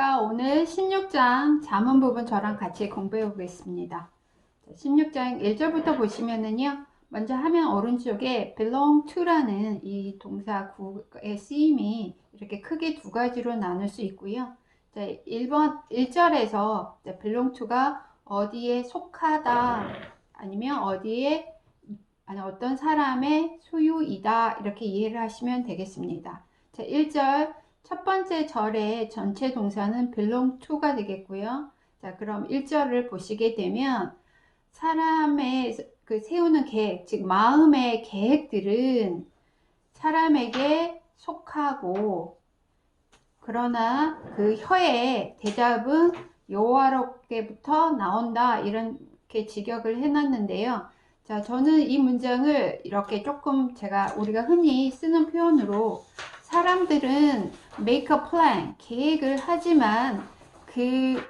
안녕하십니까. 오늘 16장 잠언 부분 저랑 같이 공부해 보겠습니다. 16장 1절부터 보시면은요, 먼저 화면 오른쪽에 belong to라는 이 동사구의 쓰임이 이렇게 크게 두 가지로 나눌 수 있고요. 자, 1절에서 belong to가 어디에 속하다, 아니면 어떤 사람의 소유이다, 이렇게 이해를 하시면 되겠습니다. 자, 1절 첫 번째 절의 전체 동사는 belong to가 되겠고요. 자, 그럼 1절을 보시게 되면 사람의 세우는 계획, 즉 마음의 계획들은 사람에게 속하고, 그러나 그 혀의 대답은 여호와로부터 나온다, 이렇게 직역을 해놨는데요. 자, 저는 이 문장을 이렇게 조금 우리가 흔히 쓰는 표현으로, 사람들은 make a plan, 계획을 하지만 그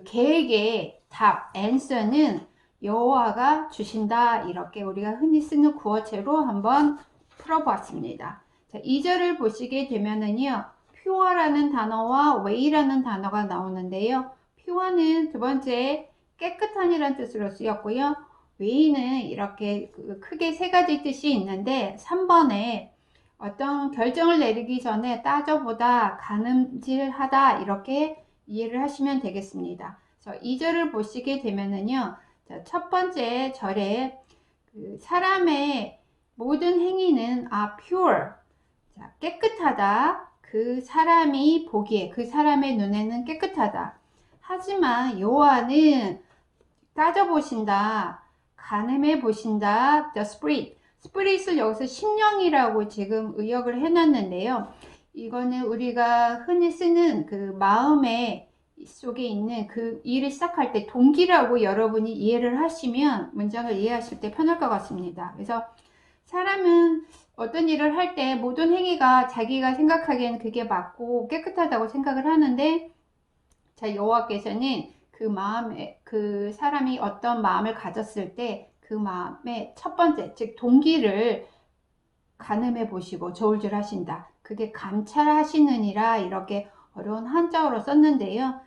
계획의 답, answer는 여호와가 주신다, 이렇게 우리가 흔히 쓰는 구어체로 한번 풀어보았습니다. 자, 2절을 보시게 되면은요, pure라는 단어와 way라는 단어가 나오는데요. pure는 두 번째 깨끗한이라는 뜻으로 쓰였고요. way는 이렇게 크게 세 가지 뜻이 있는데, 3번에 어떤 결정을 내리기 전에 따져보다, 가늠질하다, 이렇게 이해를 하시면 되겠습니다. 그래서 2절을 보시게 되면은요, 자, 첫 번째 절에 사람의 모든 행위는 pure, 자, 깨끗하다. 그 사람이 보기에, 그 사람의 눈에는 깨끗하다. 하지만 여호와는 따져보신다, 가늠해 보신다. The Spirit, Spirit을 여기서 심령이라고 지금 의역을 해놨는데요. 이거는 우리가 흔히 쓰는 그 마음의 속에 있는 그 일을 시작할 때 동기라고 여러분이 이해를 하시면 문장을 이해하실 때 편할 것 같습니다. 그래서 사람은 어떤 일을 할 때 모든 행위가 자기가 생각하기에는 그게 맞고 깨끗하다고 생각을 하는데, 자, 여호와께서는 그 마음에, 그 사람이 어떤 마음을 가졌을 때 그 마음의 첫 번째, 즉 동기를 가늠해 보시고 저울질 하신다. 그게 감찰하시느니라, 이렇게 어려운 한자어로 썼는데요.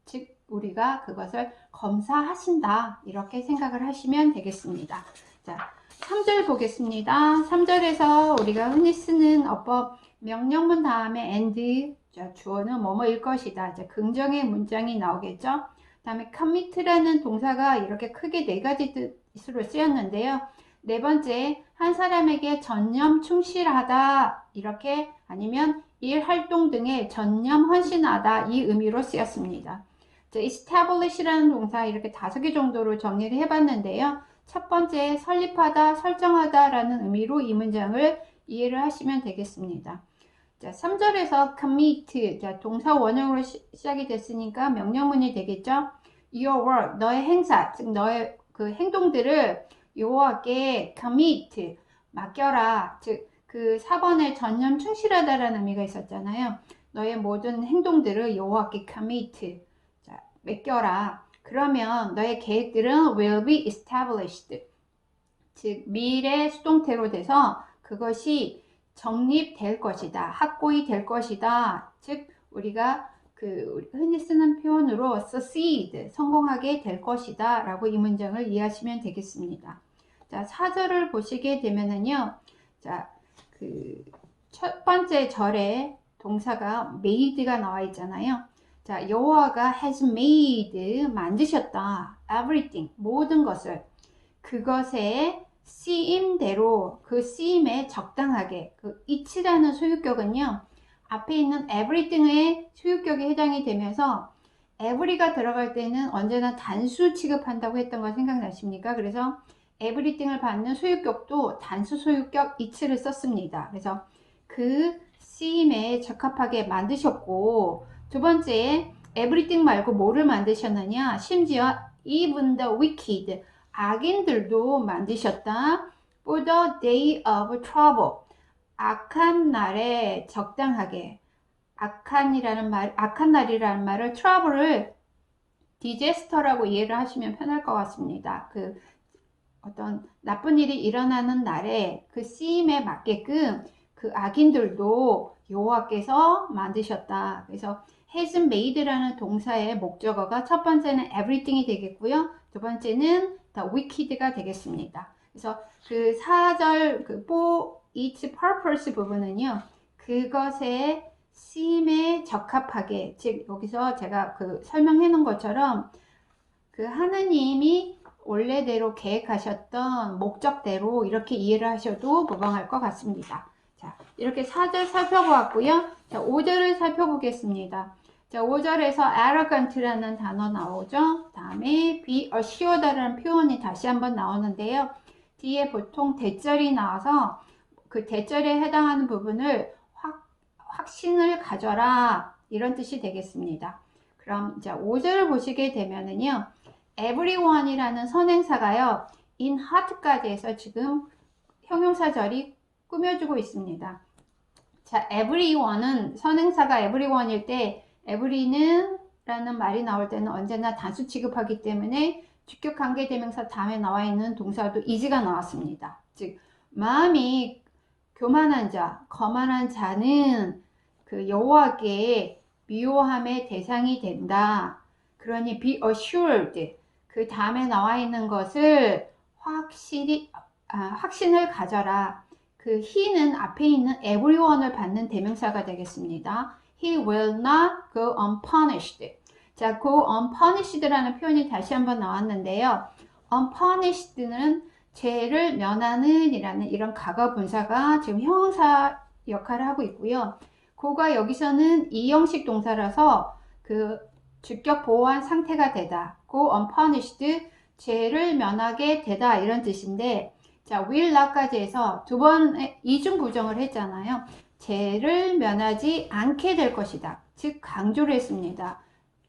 즉 우리가 그것을 검사하신다, 이렇게 생각을 하시면 되겠습니다. 자, 3절 보겠습니다. 3절에서 우리가 흔히 쓰는 어법, 명령문 다음에 and, 자, 주어는 뭐뭐일 것이다. 자, 긍정의 문장이 나오겠죠. 다음에 commit라는 동사가 이렇게 크게 네 가지 뜻으로 쓰였는데요. 네 번째, 한 사람에게 전념 충실하다, 이렇게, 아니면 일 활동 등에 전념 헌신하다, 이 의미로 쓰였습니다. 자, establish라는 동사 이렇게 5개 정도로 정리를 해봤는데요. 첫 번째, 설립하다, 설정하다 라는 의미로 이 문장을 이해를 하시면 되겠습니다. 자, 3절에서 commit, 자, 동사 원형으로 시작이 됐으니까 명령문이 되겠죠. Your work, 너의 행사, 즉 너의 그 행동들을 여호와께 commit, 맡겨라. 즉 그 4번에 전념 충실하다라는 의미가 있었잖아요. 너의 모든 행동들을 여호와께 commit, 자, 맡겨라. 그러면 너의 계획들은 will be established, 즉 미래 수동태로 돼서 그것이 정립될 것이다, 확고히 될 것이다. 즉 우리가 흔히 쓰는 표현으로 succeed, 성공하게 될 것이다 라고 이 문장을 이해하시면 되겠습니다. 자, 4절을 보시게 되면은요, 자, 첫 번째 절에 동사가 made가 나와 있잖아요. 자, 여호와가 has made, 만드셨다, everything, 모든 것을, 그것의 쓰임대로, 그 쓰임에 적당하게, 그 it라는 소유격은요, 앞에 있는 everything의 소유격에 해당이 되면서 every가 들어갈 때는 언제나 단수 취급한다고 했던 거 생각나십니까? 그래서 everything을 받는 소유격도 단수 소유격 it를 썼습니다. 그래서 그 쓰임에 적합하게 만드셨고, 두 번째, everything 말고 뭐를 만드셨느냐? 심지어 even the wicked, 악인들도 만드셨다. For the day of trouble, 악한 날에 적당하게, 악한 날이라는 말을 trouble을 disaster라고 이해를 하시면 편할 것 같습니다. 어떤 나쁜 일이 일어나는 날에 그 쓰임에 맞게끔 그 악인들도 여호와께서 만드셨다. 그래서 has made라는 동사의 목적어가 첫 번째는 everything이 되겠고요. 두 번째는 the wicked가 되겠습니다. 그래서 그 4절 그 for its purpose 부분은요. 그것의 쓰임에 적합하게, 즉 여기서 제가 그 설명해 놓은 것처럼 그 하느님이 원래대로 계획하셨던 목적대로 이렇게 이해를 하셔도 무방할 것 같습니다. 자, 이렇게 4절 살펴보았고요. 자, 5절을 살펴보겠습니다. 자, 5절에서 arrogant라는 단어 나오죠. 다음에 be assured라는 표현이 다시 한번 나오는데요. 뒤에 보통 대절이 나와서 그 대절에 해당하는 부분을 확신을 가져라 이런 뜻이 되겠습니다. 그럼 이제 5절을 보시게 되면은요. everyone이라는 선행사가요. in heart까지 해서 지금 형용사절이 꾸며주고 있습니다. 자, everyone은 선행사가 everyone일 때 every는 라는 말이 나올 때는 언제나 단수 취급하기 때문에 주격 관계대명사 다음에 나와 있는 동사도 is가 나왔습니다. 즉 마음이 교만한 자, 거만한 자는 그 여호와께 미워함의 대상이 된다. 그러니 be assured 그 다음에 나와 있는 것을 확신을 가져라. 그 he는 앞에 있는 everyone을 받는 대명사가 되겠습니다. He will not go unpunished. 자, go unpunished라는 표현이 다시 한번 나왔는데요. unpunished는 죄를 면하는 이라는 이런 과거 분사가 지금 형용사 역할을 하고 있고요. 고가 여기서는 이형식 동사라서 그 주격 보호한 상태가 되다. go unpunished, 죄를 면하게 되다 이런 뜻인데 자, will not까지 해서 두 번 이중 부정을 했잖아요. 죄를 면하지 않게 될 것이다. 즉 강조를 했습니다.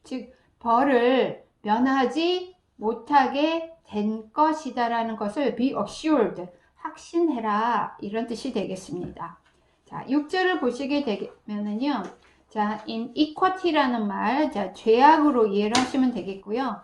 즉 벌을 면하지 못하게 된 것이다 라는 것을 be assured, 확신해라 이런 뜻이 되겠습니다. 자, 6절을 보시게 되면은요. 자, inequity라는 말, 자, 죄악으로 이해를 하시면 되겠고요.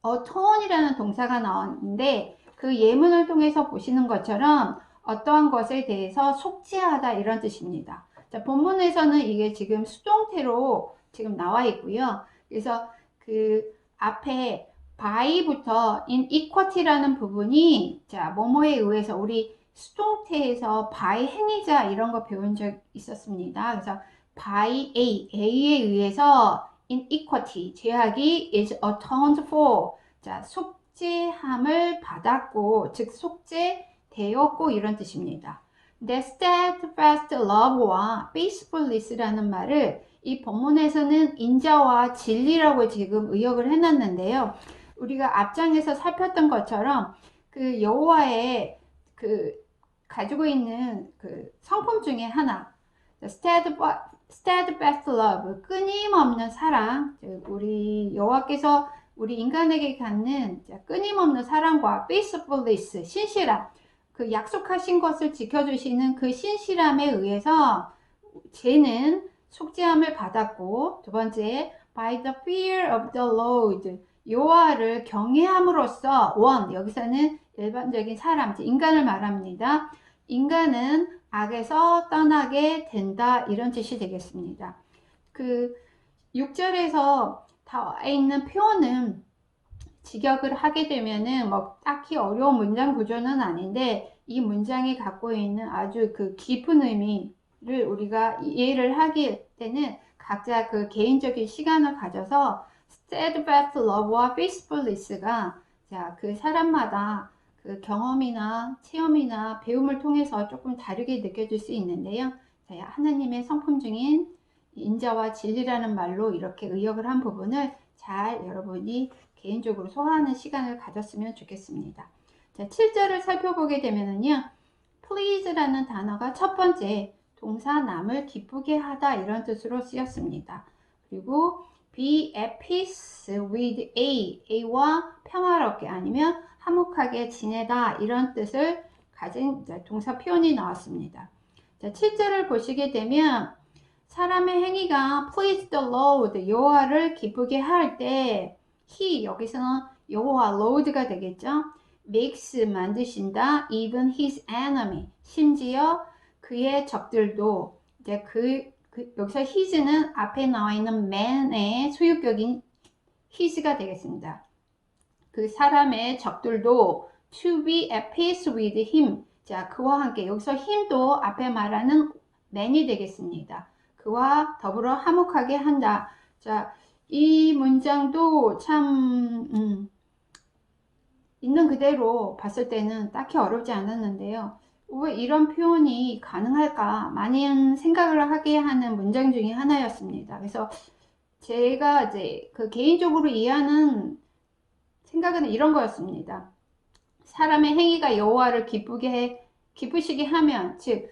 atone이라는 동사가 나왔는데 그 예문을 통해서 보시는 것처럼 어떠한 것에 대해서 속죄하다 이런 뜻입니다. 자, 본문에서는 이게 지금 수동태로 지금 나와 있고요. 그래서 그 앞에 by부터 inequity라는 부분이 자, 뭐뭐에 의해서 우리 수동태에서 by 행위자 이런 거 배운 적 있었습니다. 그래서 by A에 의해서 inequity, 죄악이 is atoned for. 자, 속죄함을 받았고, 즉 속죄되었고 이런 뜻입니다. 근데 steadfast love와 faithfulness라는 말을 이 본문에서는 인자와 진리라고 지금 의역을 해놨는데요. 우리가 앞장에서 살폈던 것처럼 그 여호와의 그 가지고 있는 그 성품 중에 하나, steadfast love, 끊임없는 사랑, 우리 여호와께서 우리 인간에게 갖는 끊임없는 사랑과 faithfulness, 신실함, 그 약속하신 것을 지켜주시는 그 신실함에 의해서 죄는 속죄함을 받았고, 두 번째, by the fear of the Lord, 여호와를 경외함으로써, 여기서는 일반적인 사람, 인간을 말합니다. 인간은 악에서 떠나게 된다 이런 뜻이 되겠습니다. 그 6절에서 다 있는 표현은 직역을 하게 되면은 뭐 딱히 어려운 문장 구조는 아닌데 이 문장이 갖고 있는 아주 그 깊은 의미를 우리가 이해를 하기 때는 각자 그 개인적인 시간을 가져서 steadfast love와 faithfulness가 자, 그 사람마다 그 경험이나 체험이나 배움을 통해서 조금 다르게 느껴질 수 있는데요. 자, 하나님의 성품 중인 인자와 진리라는 말로 이렇게 의역을 한 부분을 잘 여러분이 개인적으로 소화하는 시간을 가졌으면 좋겠습니다. 자, 7절을 살펴보게 되면은요. please라는 단어가 첫 번째 동사 남을 기쁘게 하다 이런 뜻으로 쓰였습니다. 그리고 be at peace with A와 평화롭게 아니면 화목하게 지내다 이런 뜻을 가진 동사 표현이 나왔습니다. 자, 7절을 보시게 되면 사람의 행위가 please the Lord, 여호와를 기쁘게 할 때 he, 여기서는 여호와 Lord가 되겠죠. makes, 만드신다. even his enemy, 심지어 그의 적들도 이제 그 여기서 his는 앞에 나와 있는 man의 소유격인 his가 되겠습니다. 그 사람의 적들도 to be at peace with him. 자, 그와 함께 여기서 him도 앞에 말하는 man이 되겠습니다. 그와 더불어 화목하게 한다. 자, 이 문장도 참 있는 그대로 봤을 때는 딱히 어렵지 않았는데요. 왜 이런 표현이 가능할까 많은 생각을 하게 하는 문장 중에 하나였습니다. 그래서 제가 이제 그 개인적으로 이해하는 생각은 이런 거였습니다. 사람의 행위가 여호와를 기쁘시게 하면, 즉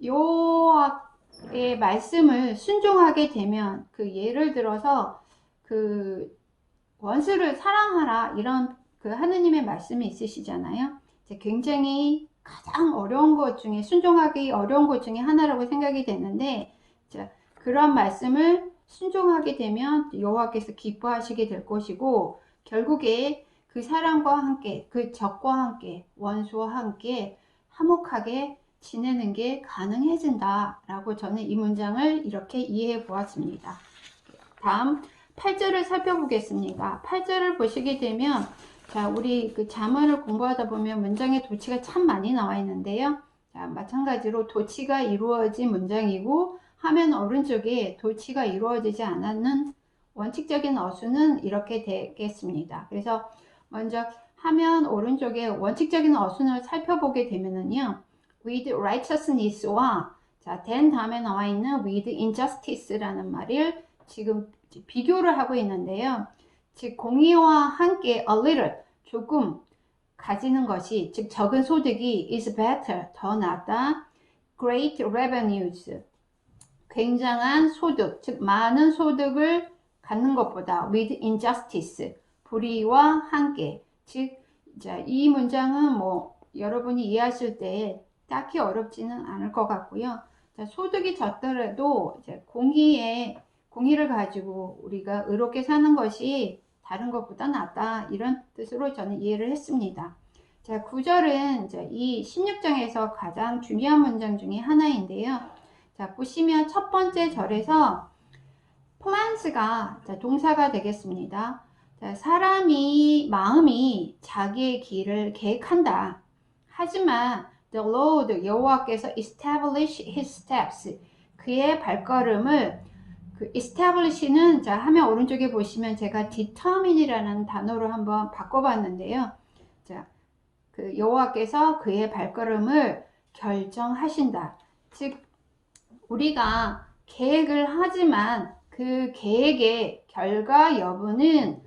여호와의 말씀을 순종하게 되면, 그 예를 들어서 그 원수를 사랑하라 이런 그 하느님의 말씀이 있으시잖아요. 굉장히 가장 어려운 것 중에, 순종하기 어려운 것 중에 하나라고 생각이 되는데, 그런 말씀을 순종하게 되면 여호와께서 기뻐하시게 될 것이고, 결국에 그 사람과 함께, 그 적과 함께, 원수와 함께 화목하게 지내는 게 가능해진다 라고 저는 이 문장을 이렇게 이해해 보았습니다. 다음 8절을 살펴보겠습니다. 8절을 보시게 되면, 자, 우리 그 잠언을 공부하다 보면 문장에 도치가 참 많이 나와 있는데요. 자, 마찬가지로 도치가 이루어진 문장이고, 화면 오른쪽에 도치가 이루어지지 않는 원칙적인 어수는 이렇게 되겠습니다. 그래서 먼저 화면 오른쪽에 원칙적인 어순을 살펴보게 되면은요, with righteousness와 자, then 다음에 나와 있는 with injustice라는 말을 지금 비교를 하고 있는데요. 즉 공의와 함께 a little 조금 가지는 것이, 즉 적은 소득이 is better 더 낫다. great revenues 굉장한 소득, 즉 많은 소득을 갖는 것보다 with injustice 불의와 함께. 즉 이 문장은 뭐 여러분이 이해하실 때 딱히 어렵지는 않을 것 같고요. 자, 소득이 적더라도 이제 공의를 가지고 우리가 의롭게 사는 것이 다른 것보다 낫다, 이런 뜻으로 저는 이해를 했습니다. 자, 9절은 이제 이 16장에서 가장 중요한 문장 중에 하나인데요. 자, 보시면 첫 번째 절에서 plans가 동사가 되겠습니다. 자, 마음이 자기의 길을 계획한다. 하지만 the Lord 여호와께서 establish his steps 그의 발걸음을, 그 establish는 자, 화면 오른쪽에 보시면 제가 determine이라는 단어로 한번 바꿔봤는데요. 자, 그 여호와께서 그의 발걸음을 결정하신다. 즉 우리가 계획을 하지만 그 계획의 결과 여부는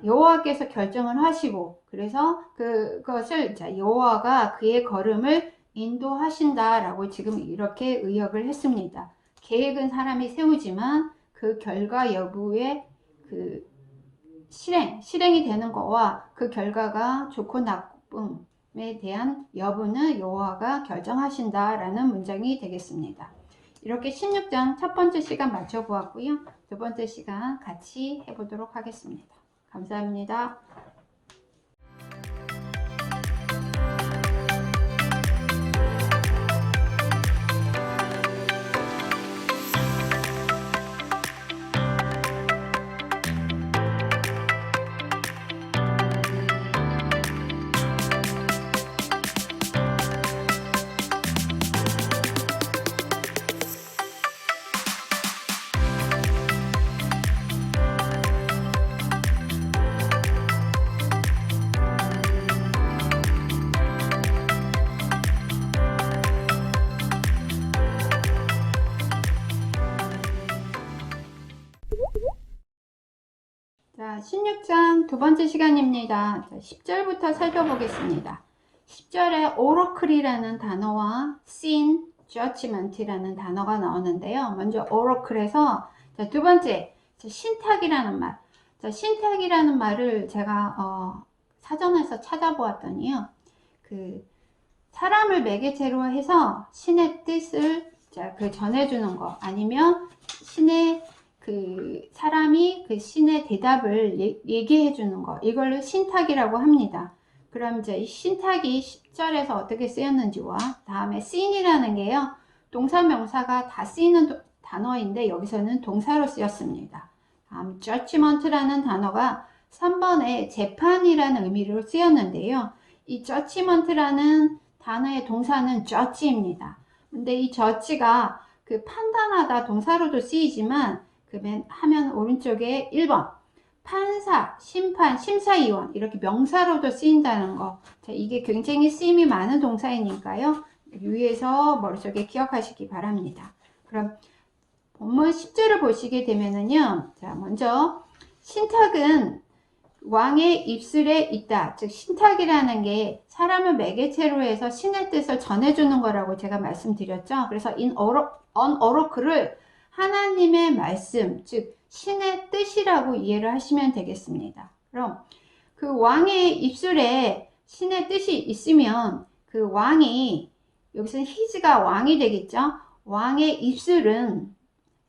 여호와께서 결정을 하시고, 그래서 그것을 여호와가 그의 걸음을 인도하신다라고 지금 이렇게 의역을 했습니다. 계획은 사람이 세우지만 그 결과 여부의 그 실행이 되는 거와 그 결과가 좋고 나쁨에 대한 여부는 여호와가 결정하신다라는 문장이 되겠습니다. 이렇게 16장 첫 번째 시간 마쳐보았고요. 두 번째 시간 같이 해보도록 하겠습니다. 감사합니다. 자, 16장 두 번째 시간입니다. 자, 10절부터 살펴보겠습니다. 10절에 oracle이라는 단어와 sin, judgment이라는 단어가 나오는데요. 먼저 oracle에서 두 번째 신탁이라는 말. 자, 신탁이라는 말을 제가 사전에서 찾아보았더니요. 그 사람을 매개체로 해서 신의 뜻을 전해주는 거, 아니면 신의 그 사람이 그 신의 대답을 얘기해 주는 거, 이걸로 신탁이라고 합니다. 그럼 이제 이 신탁이 10절에서 어떻게 쓰였는지와 다음에 씬이라는 게요, 동사 명사가 다 단어인데 여기서는 동사로 쓰였습니다. 다음 judgment라는 단어가 3번에 재판이라는 의미로 쓰였는데요. 이 judgment라는 단어의 동사는 judge입니다. 근데 이 judge가 그 판단하다 동사로도 쓰이지만 그러면 하면 오른쪽에 1번 판사, 심판, 심사위원 이렇게 명사로도 쓰인다는 거. 자, 이게 굉장히 쓰임이 많은 동사이니까요. 유의해서 머릿속에 기억하시기 바랍니다. 그럼 본문 10절을 보시게 되면은요. 자, 먼저 신탁은 왕의 입술에 있다. 즉 신탁이라는 게 사람을 매개체로 해서 신의 뜻을 전해주는 거라고 제가 말씀드렸죠. 그래서 on oracle을 하나님의 말씀, 즉 신의 뜻이라고 이해를 하시면 되겠습니다. 그럼 그 왕의 입술에 신의 뜻이 있으면 그 왕이, 여기서는 his가 왕이 되겠죠. 왕의 입술은,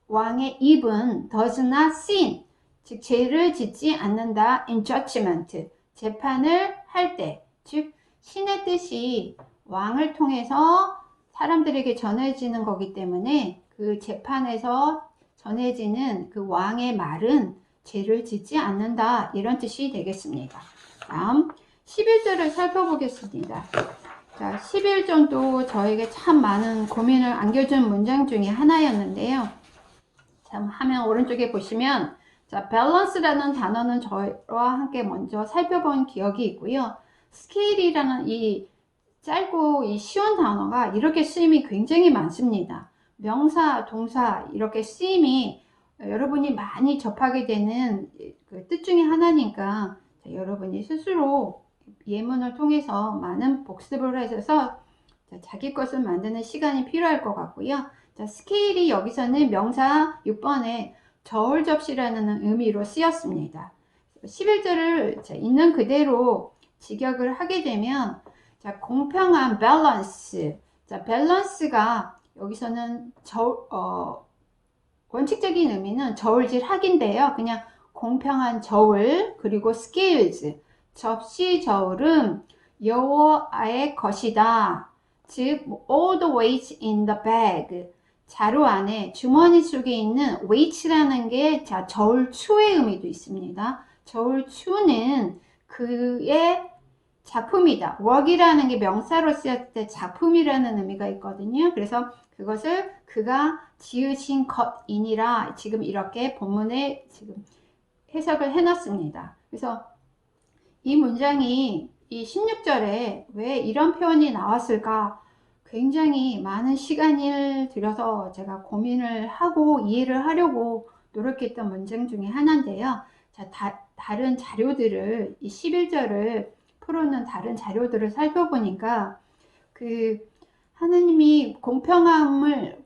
왕의 입은 does not sin, 즉 죄를 짓지 않는다. in judgment, 재판을 할 때, 즉 신의 뜻이 왕을 통해서 사람들에게 전해지는 거기 때문에 그 재판에서 전해지는 그 왕의 말은 죄를 짓지 않는다, 이런 뜻이 되겠습니다. 다음 11절을 살펴보겠습니다. 자, 11절도 저에게 참 많은 고민을 안겨준 문장 중에 하나였는데요. 참 화면 오른쪽에 보시면 자, balance라는 단어는 저와 함께 먼저 살펴본 기억이 있고요. scale이라는 이 짧고 이 쉬운 단어가 이렇게 쓰임이 굉장히 많습니다. 명사, 동사 이렇게 쓰임이 여러분이 많이 접하게 되는 그 뜻 중에 하나니까 자, 여러분이 스스로 예문을 통해서 많은 복습을 하셔서 자기 것을 만드는 시간이 필요할 것 같고요. 자, 스케일이 여기서는 명사 6번에 저울 접시라는 의미로 쓰였습니다. 11절을 있는 그대로 직역을 하게 되면 자, 공평한 밸런스. 자, 밸런스가 여기서는 원칙적인 의미는 저울질 하기인데요. 그냥 공평한 저울, 그리고 scales, 접시 저울은 여호와의 것이다. 즉 all the weight in the bag, 자루 안에 주머니 속에 있는 weight라는 게 자, 저울추의 의미도 있습니다. 저울추는 그의 작품이다. work이라는 게 명사로 쓰였을 때 작품이라는 의미가 있거든요. 그래서 그것을 그가 지으신 것이니라 지금 이렇게 본문에 지금 해석을 해놨습니다. 그래서 이 문장이 이 16절에 왜 이런 표현이 나왔을까? 굉장히 많은 시간을 들여서 제가 고민을 하고 이해를 하려고 노력했던 문장 중에 하나인데요. 자, 다른 자료들을, 이 11절을 풀어놓은 다른 자료들을 살펴보니까 그 하느님이 공평함을,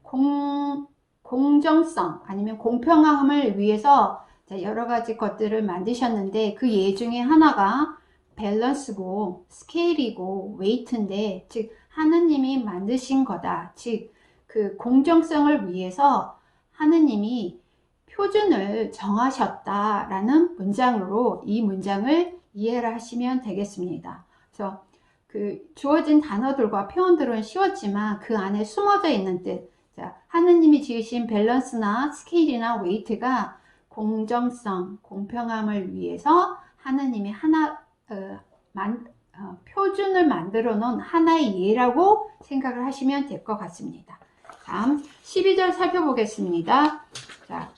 공정성 아니면 공평함을 위해서 여러 가지 것들을 만드셨는데 그 예 중에 하나가 밸런스고 스케일이고 웨이트인데, 즉 하느님이 만드신 거다. 즉 그 공정성을 위해서 하느님이 표준을 정하셨다라는 문장으로 이 문장을 이해를 하시면 되겠습니다. 그래서 그 주어진 단어들과 표현들은 쉬웠지만 그 안에 숨어져 있는 뜻, 자, 하느님이 지으신 밸런스나 스케일이나 웨이트가 공정성, 공평함을 위해서 하느님이 표준을 만들어 놓은 하나의 예라고 생각을 하시면 될 것 같습니다. 다음 12절 살펴보겠습니다. 자,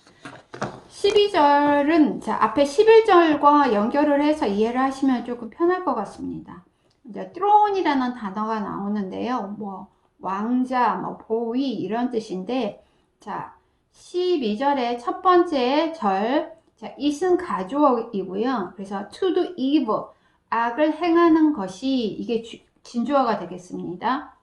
12절은 자, 앞에 11절과 연결을 해서 이해를 하시면 조금 편할 것 같습니다. 이제 throne이라는 단어가 나오는데요. 뭐 왕자, 뭐 보위 이런 뜻인데, 자, 12절의 첫 번째 절, 자, it은 가주어이고요. 그래서 to do evil, 악을 행하는 것이 이게 진주어가 되겠습니다.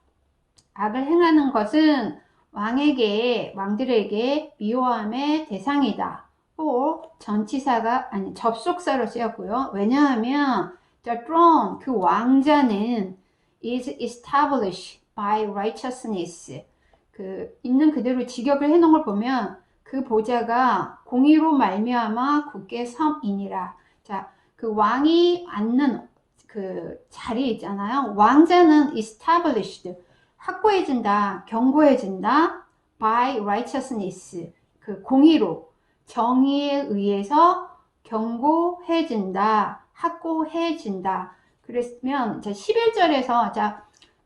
악을 행하는 것은 왕들에게 미워함의 대상이다. 또 전치사가 아니 접속사로 쓰였고요. 왜냐하면 the throne, 그 왕자는 is established by righteousness, 그 있는 그대로 직역을 해놓은 걸 보면 그 보좌가 공의로 말미암아 굳게 섬이니라. 자, 그 왕이 앉는 그 자리 있잖아요. 왕자는 established, 확고해진다, 견고해진다. by righteousness, 그 공의로, 정의에 의해서 경고해진다, 확고해진다. 그랬으면 11절에서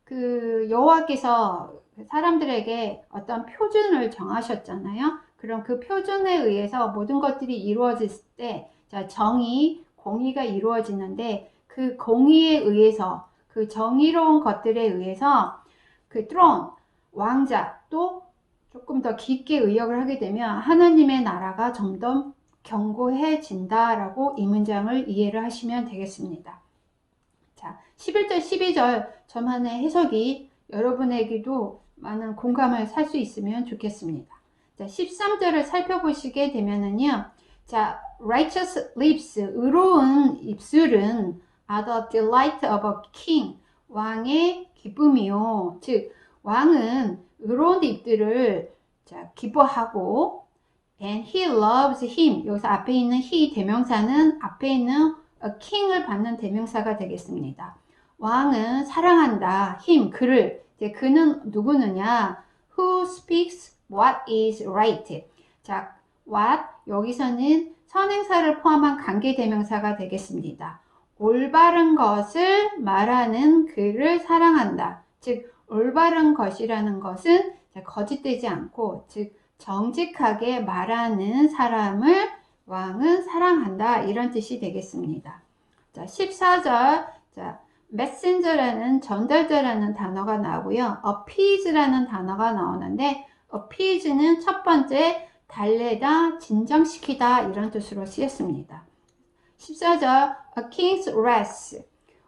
그 여호와께서 사람들에게 어떤 표준을 정하셨잖아요. 그럼 그 표준에 의해서 모든 것들이 이루어질 때 정의, 공의가 이루어지는데 그 공의에 의해서 그 정의로운 것들에 의해서 그 트론, 왕자 또 조금 더 깊게 의역을 하게 되면 하나님의 나라가 점점 견고해진다라고 이 문장을 이해를 하시면 되겠습니다. 자, 11절, 12절 저만의 해석이 여러분에게도 많은 공감을 살 수 있으면 좋겠습니다. 자, 13절을 살펴보시게 되면은요. 자, righteous lips, 의로운 입술은 are the delight of a king, 왕의 기쁨이요. 즉, 왕은 의로운 입들을 기뻐하고 and he loves him. 여기서 앞에 있는 he 대명사는 앞에 있는 a king을 받는 대명사가 되겠습니다. 왕은 사랑한다. him, 그를. 그는 누구느냐? who speaks what is right. 자, what 여기서는 선행사를 포함한 관계 대명사가 되겠습니다. 올바른 것을 말하는 그를 사랑한다. 즉 올바른 것이라는 것은 거짓되지 않고 즉 정직하게 말하는 사람을 왕은 사랑한다. 이런 뜻이 되겠습니다. 자, 14절. 자, messenger라는 전달자라는 단어가 나오고요. appease라는 단어가 나오는데 appease는 첫 번째 달래다, 진정시키다 이런 뜻으로 쓰였습니다. 14절 a king's wrath.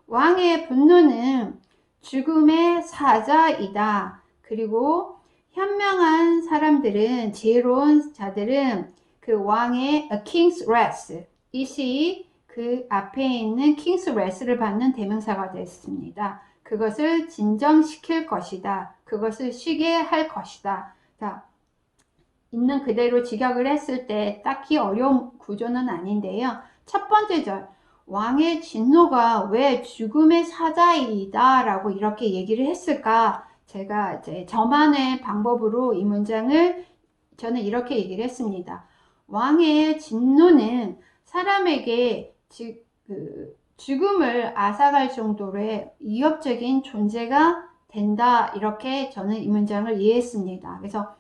왕의 분노는 죽음의 사자이다. 그리고 현명한 사람들은, 지혜로운 자들은 그 왕의 a king's wrath, 이시 그 앞에 있는 king's wrath를 받는 대명사가 됐습니다. 그것을 진정시킬 것이다. 그것을 쉬게 할 것이다. 자, 있는 그대로 직역을 했을 때 딱히 어려운 구조는 아닌데요. 첫 번째 절, 왕의 진노가 왜 죽음의 사자이다 라고 이렇게 얘기를 했을까? 제가 이제 저만의 방법으로 이 문장을 저는 이렇게 얘기를 했습니다. 왕의 진노는 사람에게 죽음을 앗아갈 정도로의 위협적인 존재가 된다. 이렇게 저는 이 문장을 이해했습니다. 그래서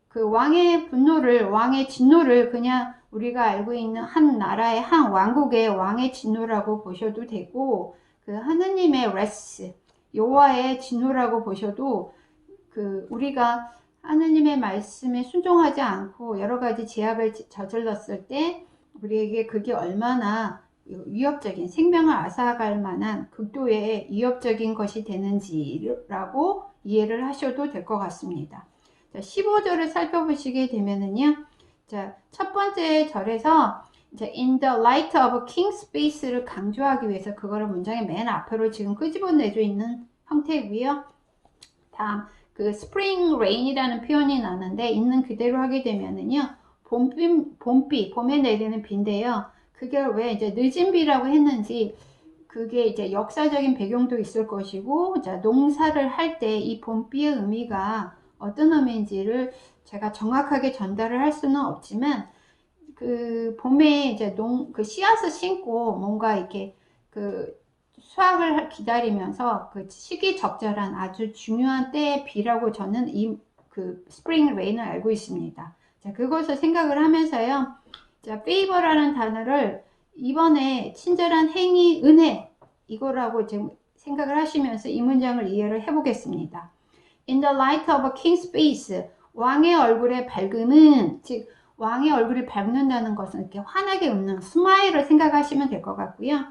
그 왕의 분노를, 왕의 진노를 그냥 우리가 알고 있는 한 나라의 한 왕국의 왕의 진노라고 보셔도 되고, 그 하느님의 wrath, 여호와의 진노라고 보셔도, 그 우리가 하느님의 말씀에 순종하지 않고 여러 가지 죄악을 저질렀을 때 우리에게 그게 얼마나 위협적인, 생명을 앗아갈 만한 극도의 위협적인 것이 되는지라고 이해를 하셔도 될 것 같습니다. 자, 15절을 살펴보시게 되면은요. 자, 첫 번째 절에서 이제 in the light of a king's face를 강조하기 위해서 그거를 문장의 맨 앞으로 지금 끄집어내져 있는 형태고요. 다음 그 spring rain이라는 표현이 나는데 있는 그대로 하게 되면은요. 봄비, 봄에 내리는 비인데요. 그게 왜 이제 늦은 비라고 했는지 그게 이제 역사적인 배경도 있을 것이고, 자, 농사를 할 때 이 봄비의 의미가 어떤 의미인지를 제가 정확하게 전달을 할 수는 없지만, 그 봄에 이제 그 씨앗을 심고 뭔가 이렇게 그 수확을 기다리면서 그 시기적절한 아주 중요한 때의 비라고 저는 이 그 스프링 레인을 알고 있습니다. 자, 그것을 생각을 하면서요. 자, favor라는 단어를 이번에 친절한 행위, 은혜 이거라고 지금 생각을 하시면서 이 문장을 이해를 해보겠습니다. In the light of a king's face, 왕의 얼굴에 밝음은, 즉 왕의 얼굴이 밝는다는 것은 이렇게 환하게 웃는 스마일을 생각하시면 될 것 같고요.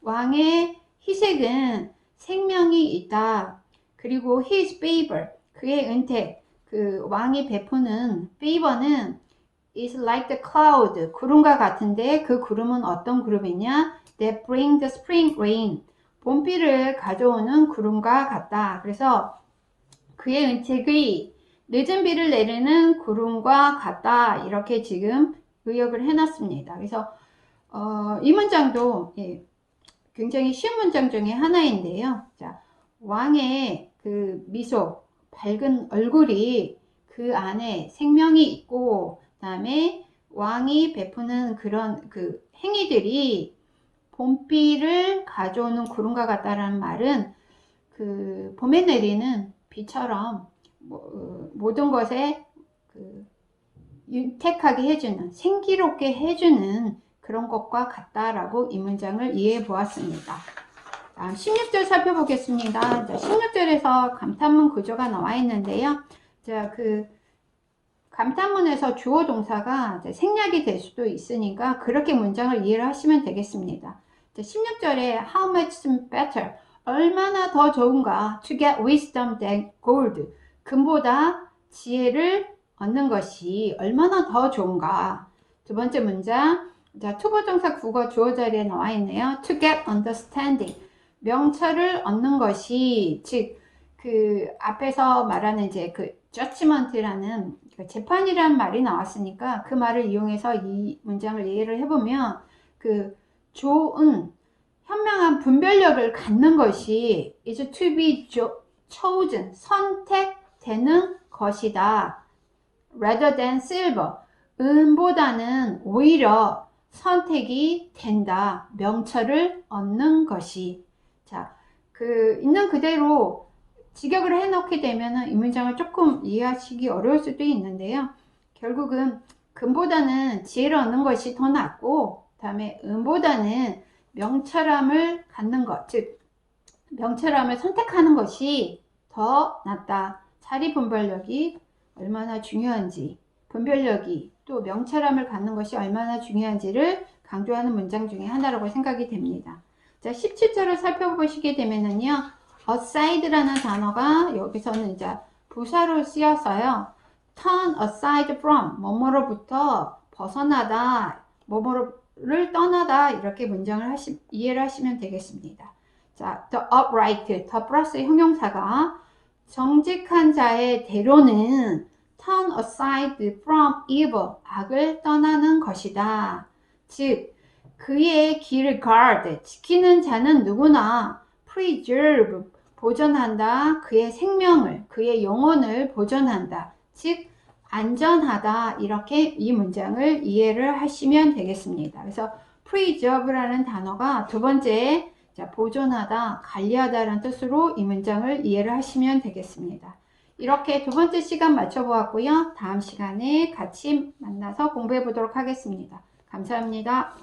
왕의 희색은 생명이 있다. 그리고 his favor, 그의 은택, 그 왕이 베푸는 favor는 is like the cloud, 구름과 같은데 그 구름은 어떤 구름이냐? That bring the spring rain, 봄비를 가져오는 구름과 같다. 그래서 그의 은택이 늦은 비를 내리는 구름과 같다. 이렇게 지금 의역을 해놨습니다. 그래서 이 문장도 굉장히 쉬운 문장 중에 하나인데요. 자, 왕의 그 미소, 밝은 얼굴이 그 안에 생명이 있고, 그 다음에 왕이 베푸는 그런 그 행위들이 봄비를 가져오는 구름과 같다라는 말은 그 봄에 내리는 비처럼 모든 것에 그 윤택하게 해주는, 생기롭게 해주는 그런 것과 같다라고 이 문장을 이해해 보았습니다. 다음 16절 살펴보겠습니다. 16절에서 감탄문 구조가 나와 있는데요. 자, 그 감탄문에서 주어 동사가 생략이 될 수도 있으니까 그렇게 문장을 이해를 하시면 되겠습니다. 16절에 how much better, 얼마나 더 좋은가, to get wisdom than gold, 금보다 지혜를 얻는 것이 얼마나 더 좋은가. 두 번째 문장, 자, 투부정사 국어 주어 자리에 나와 있네요. to get understanding, 명철을 얻는 것이, 즉 그 앞에서 말하는 이제 그 judgment라는 재판이라는 말이 나왔으니까 그 말을 이용해서 이 문장을 이해를 해보면 그 좋은 현명한 분별력을 갖는 것이 is to be chosen, 선택되는 것이다. rather than silver, 은보다는 오히려 선택이 된다. 명철을 얻는 것이. 자, 그 있는 그대로 직역을 해놓게 되면 이 문장을 조금 이해하시기 어려울 수도 있는데요. 결국은 금보다는 지혜를 얻는 것이 더 낫고, 그 다음에 은보다는 명철함을 갖는 것, 즉 명철함을 선택하는 것이 더 낫다. 자리 분별력이 얼마나 중요한지, 분별력이 또 명철함을 갖는 것이 얼마나 중요한지를 강조하는 문장 중에 하나라고 생각이 됩니다. 자, 17절을 살펴보시게 되면은요, aside라는 단어가 여기서는 이제 부사로 쓰였어요. turn aside from, 뭐뭐로부터 벗어나다, 뭐뭐를 떠나다, 이렇게 문장을 이해를 하시면 되겠습니다. 자, the upright, the 플러스 형용사가 정직한 자의 대로는 turn aside from evil, 악을 떠나는 것이다. 즉, 그의 길을 guard, 지키는 자는 누구나 preserve, 보존한다. 그의 생명을, 그의 영혼을 보존한다. 즉 안전하다. 이렇게 이 문장을 이해를 하시면 되겠습니다. 그래서 preserve라는 단어가 두 번째, 자, 보존하다, 관리하다라는 뜻으로 이 문장을 이해를 하시면 되겠습니다. 이렇게 두 번째 시간 마쳐보았고요. 다음 시간에 같이 만나서 공부해 보도록 하겠습니다. 감사합니다.